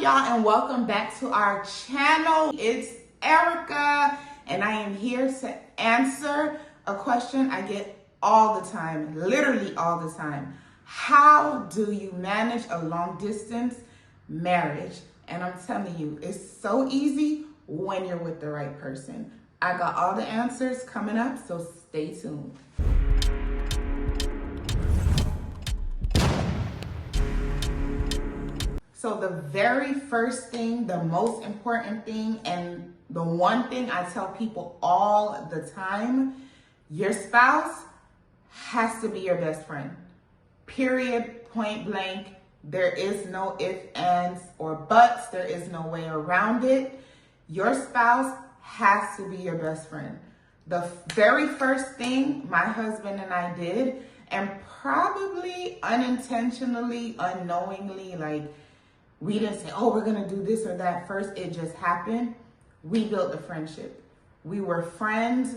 y'all, and welcome back to our channel. It's Erica, and I am here to answer a question I get all the time, literally all the time. How do you manage a long distance marriage? And I'm telling you, it's so easy when you're with the right person. I got all the answers coming up, so stay tuned. So the very first thing, the most important thing, and the one thing I tell people all the time, your spouse has to be your best friend. Period, point blank. There is no ifs, ands, or buts. There is no way around it. Your spouse has to be your best friend. The very first thing my husband and I did, and probably unintentionally, unknowingly, we didn't say, oh, we're going to do this or that first. It just happened. We built a friendship. We were friends.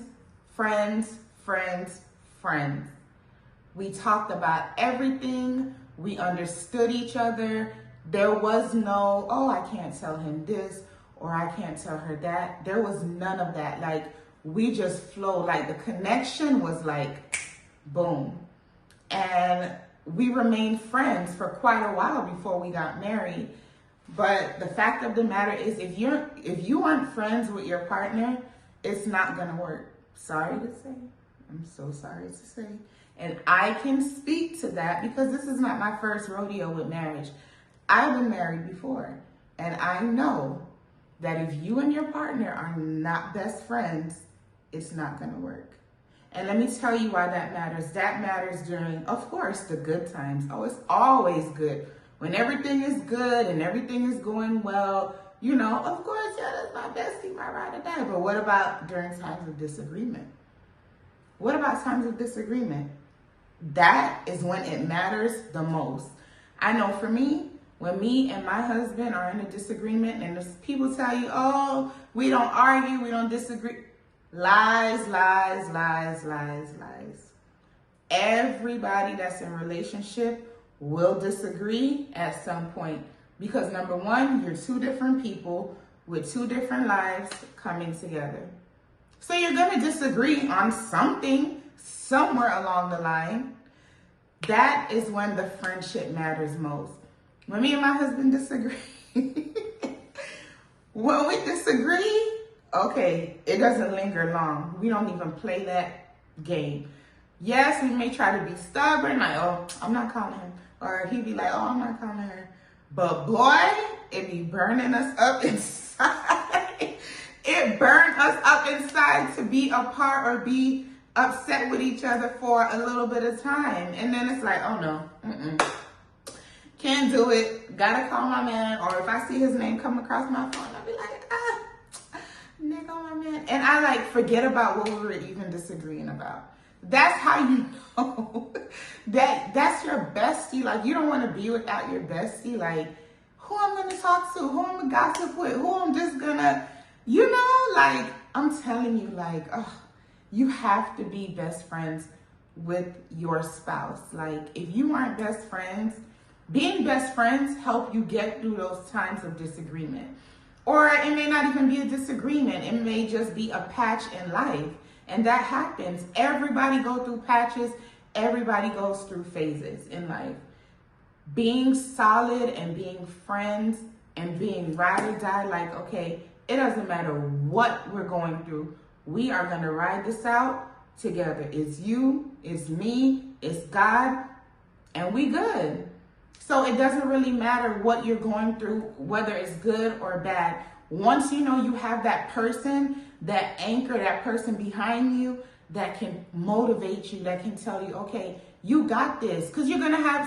We talked about everything. We understood each other. There was no, oh, I can't tell him this or I can't tell her that. There was none of that. We just flowed. The connection was boom. And we remained friends for quite a while before we got married. But the fact of the matter is, if you aren't friends with your partner, it's not gonna work. Sorry to say. I'm so sorry to say. And I can speak to that because this is not my first rodeo with marriage. I've been married before, and I know that if you and your partner are not best friends, it's not gonna work. And let me tell you why that matters. That matters during, of course, the good times. Oh, it's always good. When everything is good and everything is going well, of course, yeah, that's my bestie, my ride or die. But what about during times of disagreement? What about times of disagreement? That is when it matters the most. I know for me, when me and my husband are in a disagreement and people tell you, oh, we don't argue, we don't disagree. Lies. Everybody that's in a relationship will disagree at some point because number one, you're two different people with two different lives coming together. So you're going to disagree on something somewhere along the line. That is when the friendship matters most. When me and my husband disagree, when we disagree, okay, it doesn't linger long. We don't even play that game. Yes, we may try to be stubborn, oh, I'm not calling him. Or he'd be like, oh, I'm not calling her. But boy, it be burning us up inside. It burned us up inside to be apart or be upset with each other for a little bit of time. And then it's like, oh no, can't do it. Gotta call my man. Or if I see his name come across my phone, I'll be like, nigga, my man. And I forget about what we were even disagreeing about. That's how you know that's your bestie. You don't want to be without your bestie. Who I'm going to talk to, who I'm going to gossip with, who I'm just going to, I'm telling you, you have to be best friends with your spouse. If you aren't best friends, being best friends help you get through those times of disagreement. Or it may not even be a disagreement. It may just be a patch in life. And that happens. Everybody goes through patches. Everybody goes through phases in life. Being solid and being friends and being ride or die, okay, it doesn't matter what we're going through. We are going to ride this out together. It's you, it's me, it's God, and we good. So it doesn't really matter what you're going through, whether it's good or bad. Once you know you have that person, that anchor, that person behind you that can motivate you, that can tell you, okay, you got this. Because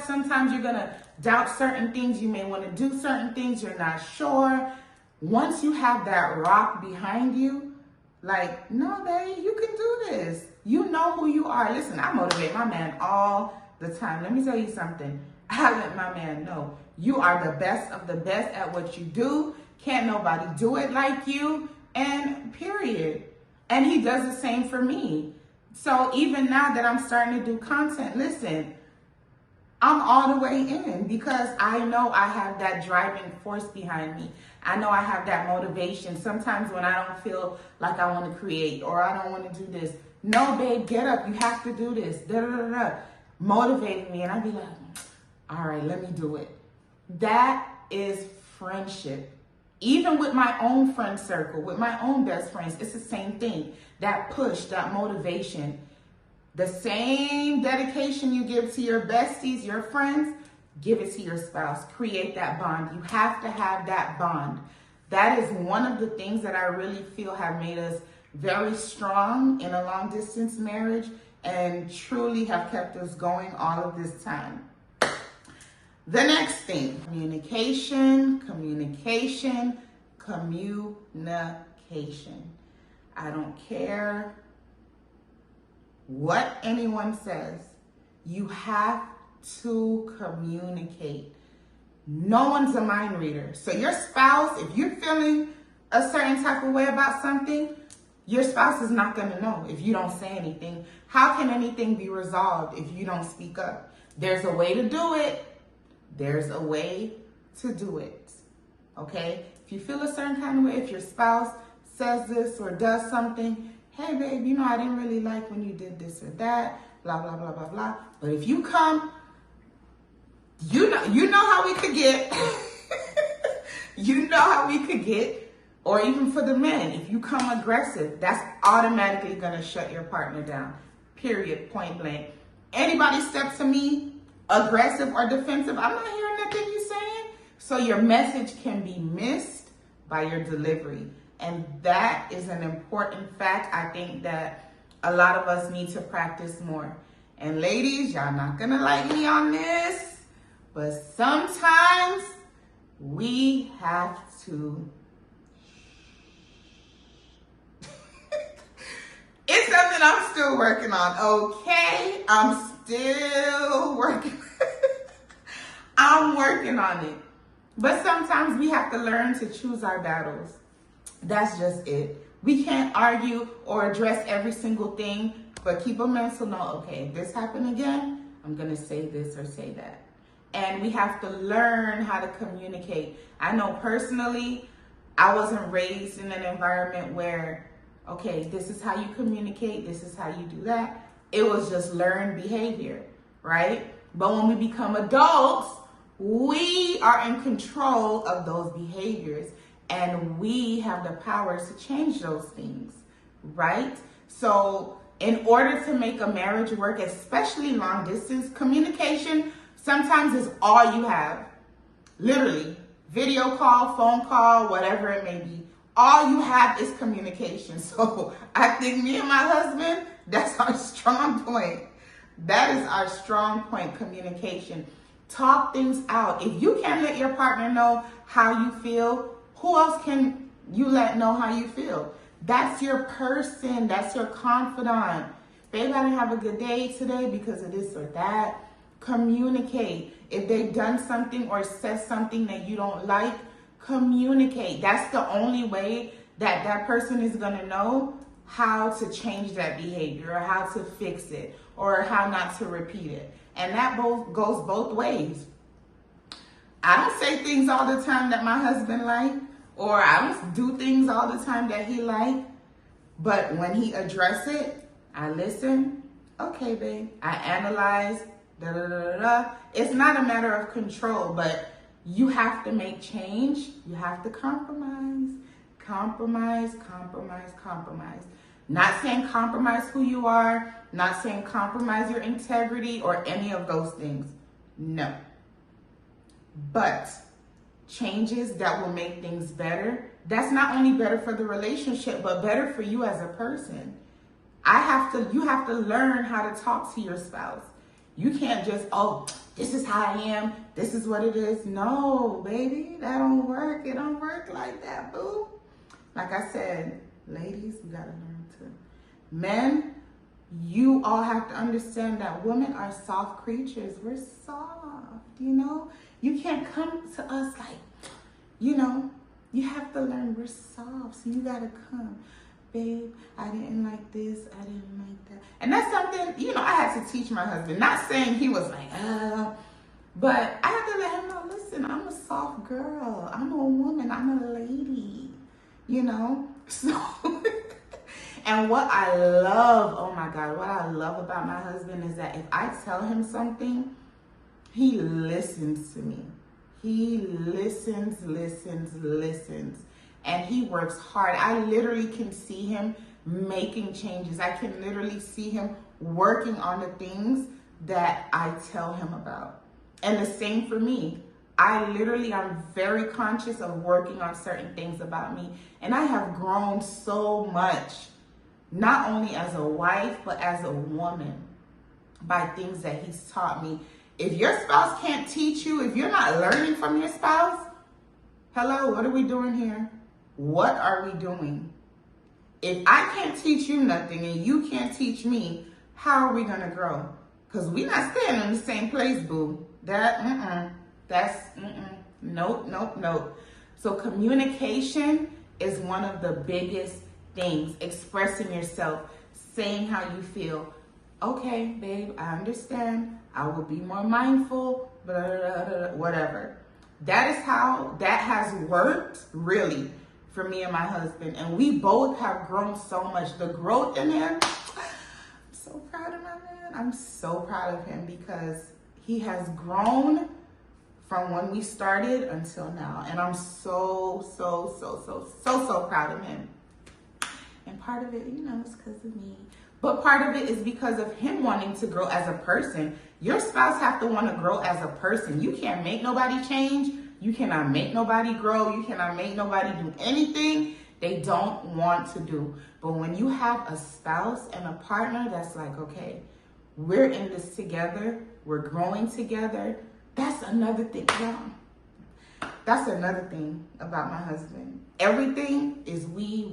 sometimes you're going to doubt certain things. You may want to do certain things. You're not sure. Once you have that rock behind you, no, babe, you can do this. You know who you are. Listen, I motivate my man all the time. Let me tell you something. I let my man know you are the best of the best at what you do. Can't nobody do it like you, and period. And he does the same for me. So even now that I'm starting to do content, listen, I'm all the way in because I know I have that driving force behind me. I know I have that motivation. Sometimes when I don't feel like I want to create or I don't want to do this, no, babe, get up. You have to do this. Da, da, da, da. Motivating me. And I'd be like, all right, let me do it. That is friendship. Even with my own friend circle, with my own best friends, it's the same thing. That push, that motivation, the same dedication you give to your besties, your friends, give it to your spouse. Create that bond. You have to have that bond. That is one of the things that I really feel have made us very strong in a long distance marriage and truly have kept us going all of this time. The next thing, communication. I don't care what anyone says. You have to communicate. No one's a mind reader. So your spouse, if you're feeling a certain type of way about something, your spouse is not going to know if you don't say anything. How can anything be resolved if you don't speak up? There's a way to do it. There's a way to do it, okay? If you feel a certain kind of way, if your spouse says this or does something, hey, babe, you know, I didn't really like when you did this or that, blah, blah, blah, blah, blah. But if you come, you know how we could get. You know how we could get. Or even for the men, if you come aggressive, that's automatically going to shut your partner down, period, point blank. Anybody step to me aggressive or defensive, I'm not hearing nothing you're saying. So your message can be missed by your delivery. And that is an important fact. I think that a lot of us need to practice more. And ladies, y'all not gonna like me on this, but sometimes we have to. It's something I'm still working on, okay? I'm still working. I'm working on it. But sometimes we have to learn to choose our battles. That's just it. We can't argue or address every single thing, but keep a mental note, okay, if this happened again, I'm going to say this or say that. And we have to learn how to communicate. I know personally, I wasn't raised in an environment where, okay, this is how you communicate, this is how you do that. It was just learned behavior, right? But when we become adults, we are in control of those behaviors and we have the power to change those things, right? So in order to make a marriage work, especially long distance, communication sometimes is all you have. Literally, video call, phone call, whatever it may be. All you have is communication. So I think me and my husband, that's our strong point. That is our strong point, communication. Talk things out. If you can't let your partner know how you feel, who else can you let know how you feel? That's your person. That's your confidant. Babe, I didn't have a good day today because of this or that. Communicate. If they've done something or said something that you don't like, communicate. That's the only way that that person is going to know how to change that behavior or how to fix it or how not to repeat it. And that goes both ways. I don't say things all the time that my husband like, or I don't do things all the time that he like. But when he address it, I listen. Okay, babe. I analyze. Da, da, da, da, da. It's not a matter of control, but you have to make change. You have to compromise. Compromise, compromise, compromise. Not saying compromise who you are. Not saying compromise your integrity or any of those things. No. But changes that will make things better, that's not only better for the relationship, but better for you as a person. You have to learn how to talk to your spouse. You can't just, oh, this is how I am. This is what it is. No, baby, that don't work. It don't work like that, boo. Like I said, ladies, we got to learn to. Men, you all have to understand that women are soft creatures. We're soft, you know? You can't come to us like, you know, you have to learn we're soft. So you got to come. Babe, I didn't like this, I didn't like that. And that's something, you know, I had to teach my husband. Not saying he was like, But I had to let him know, listen, I'm a soft girl. I'm a woman. I'm a lady, you know? So, and what I love, oh my God, what I love about my husband is that if I tell him something, he listens to me. He listens, and he works hard. I literally can see him making changes. I can literally see him working on the things that I tell him about. And the same for me. I'm very conscious of working on certain things about me. And I have grown so much, not only as a wife, but as a woman, by things that he's taught me. If your spouse can't teach you, if you're not learning from your spouse, hello, what are we doing here? What are we doing? If I can't teach you nothing and you can't teach me, how are we going to grow? Because we're not staying in the same place, boo. Nope. So communication is one of the biggest things. Expressing yourself, saying how you feel. Okay, babe, I understand. I will be more mindful, blah, blah, blah, blah, whatever. That has worked really for me and my husband. And we both have grown so much. The growth in him, I'm so proud of my man. I'm so proud of him because he has grown from when we started until now. And I'm so proud of him. And part of it, is because of me. But part of it is because of him wanting to grow as a person. Your spouse have to want to grow as a person. You can't make nobody change. You cannot make nobody grow. You cannot make nobody do anything they don't want to do. But when you have a spouse and a partner that's like, okay, we're in this together. We're growing together. That's another thing. Yeah. That's another thing about my husband. Everything is we.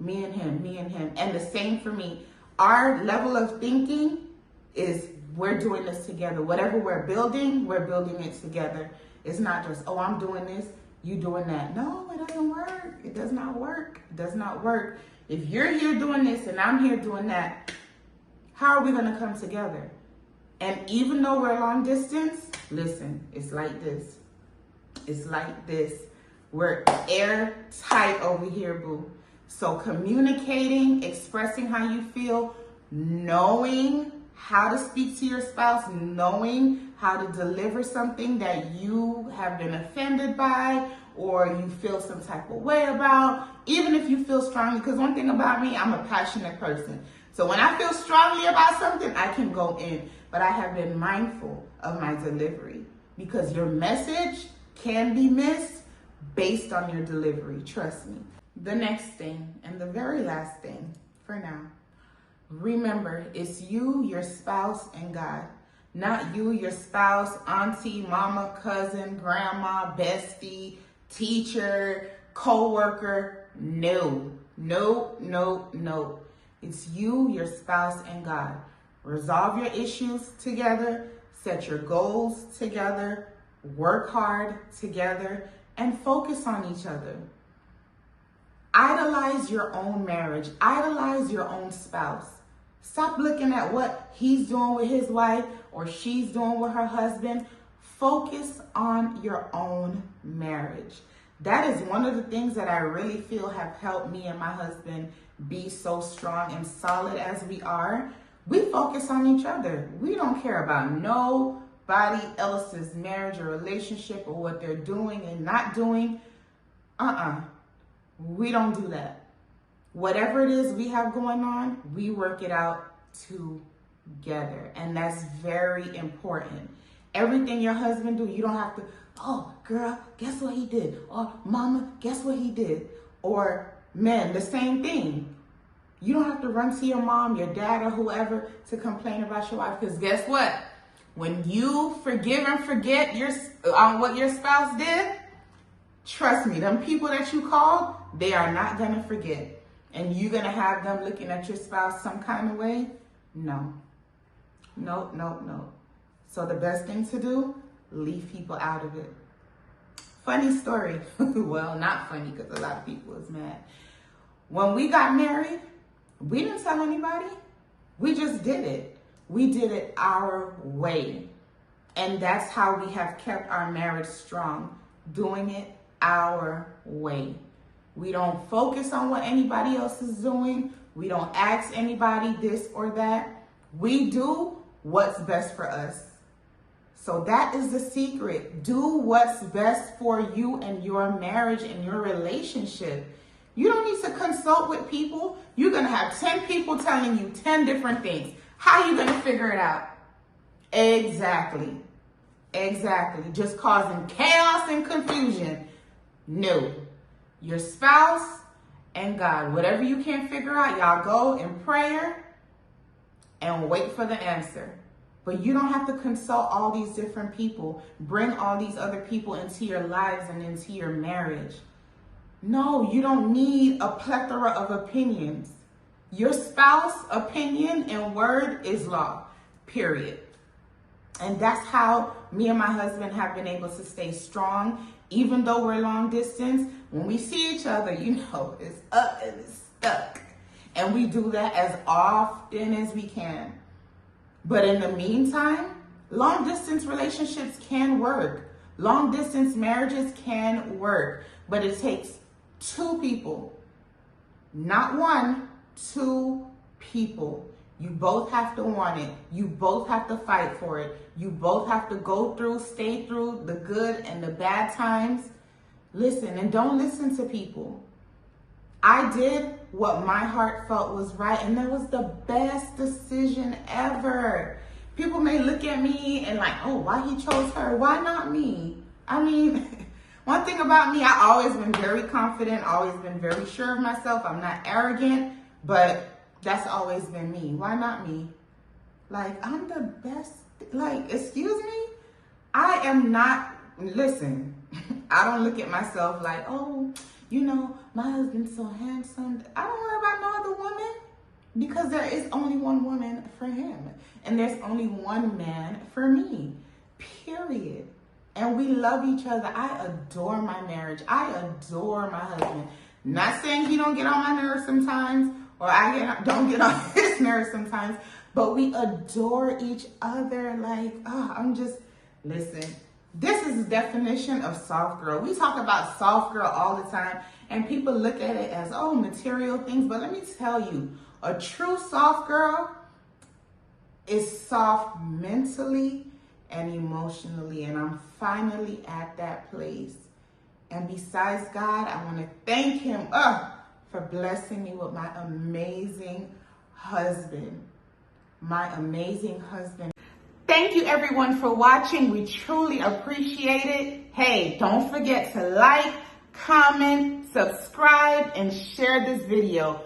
Me and him. And the same for me. Our level of thinking is we're doing this together. Whatever we're building it together. It's not just, oh, I'm doing this, you doing that. No, it doesn't work. It does not work. It does not work. If you're here doing this and I'm here doing that, how are we going to come together? And even though we're long distance, listen, it's like this. It's like this. We're airtight over here, boo. So communicating, expressing how you feel, knowing how to speak to your spouse, knowing how to deliver something that you have been offended by or you feel some type of way about, even if you feel strongly, because one thing about me, I'm a passionate person. So when I feel strongly about something, I can go in, but I have been mindful of my delivery because your message can be missed based on your delivery, trust me. The next thing, and the very last thing for now, remember, it's you, your spouse, and God. Not you, your spouse, auntie, mama, cousin, grandma, bestie, teacher, co-worker. No. It's you, your spouse, and God. Resolve your issues together, set your goals together, work hard together, and focus on each other. Idolize your own marriage. Idolize your own spouse. Stop looking at what he's doing with his wife or she's doing with her husband. Focus on your own marriage. That is one of the things that I really feel have helped me and my husband be so strong and solid as we are. We focus on each other. We don't care about nobody else's marriage or relationship or what they're doing and not doing. We don't do that. Whatever it is we have going on, we work it out together. And that's very important. Everything your husband do, you don't have to, oh, girl, guess what he did? Or mama, guess what he did? Or men, the same thing. You don't have to run to your mom, your dad, or whoever to complain about your wife. Because guess what? When you forgive and forget on what your spouse did, trust me, them people that you called, they are not going to forget. And you're going to have them looking at your spouse some kind of way? No. So the best thing to do, leave people out of it. Funny story. Well, not funny because a lot of people is mad. When we got married, we didn't tell anybody. We just did it. We did it our way. And that's how we have kept our marriage strong, doing it our way. We don't focus on what anybody else is doing. We don't ask anybody this or that. We do what's best for us. So that is the secret. Do what's best for you and your marriage and your relationship. You don't need to consult with people. You're going to have 10 people telling you 10 different things. How are you going to figure it out? Exactly. Just causing chaos and confusion. No. Your spouse and God, whatever you can't figure out, y'all go in prayer and wait for the answer. But you don't have to consult all these different people. Bring all these other people into your lives and into your marriage. No, you don't need a plethora of opinions. Your spouse's opinion and word is law, period. And that's how me and my husband have been able to stay strong, even though we're long distance. When we see each other, you know, it's up and it's stuck. And we do that as often as we can. But in the meantime, long distance relationships can work. Long distance marriages can work. But it takes two people, not one, two people. You both have to want it. You both have to fight for it. You both have to go through, stay through the good and the bad times. Listen, and don't listen to people. I did what my heart felt was right, and that was the best decision ever. People may look at me and like, oh, why he chose her? Why not me? I mean, one thing about me, I always been very confident, always been very sure of myself. I'm not arrogant, but that's always been me. Why not me? Like, I'm the best. Like, excuse me? I am not, listen, I don't look at myself like, oh, you know, my husband's so handsome. I don't worry about no other woman because there is only one woman for him. And there's only one man for me, period. And we love each other. I adore my marriage. I adore my husband. Not saying he don't get on my nerves sometimes, or I don't get on his nerves sometimes, but we adore each other. Like, listen, this is the definition of soft girl. We talk about soft girl all the time, and people look at it as, oh, material things. But let me tell you, a true soft girl is soft mentally and emotionally, and I'm finally at that place. And besides God, I want to thank him for blessing me with my amazing husband. My amazing husband. Thank you everyone for watching. We truly appreciate it. Hey, don't forget to like, comment, subscribe, and share this video.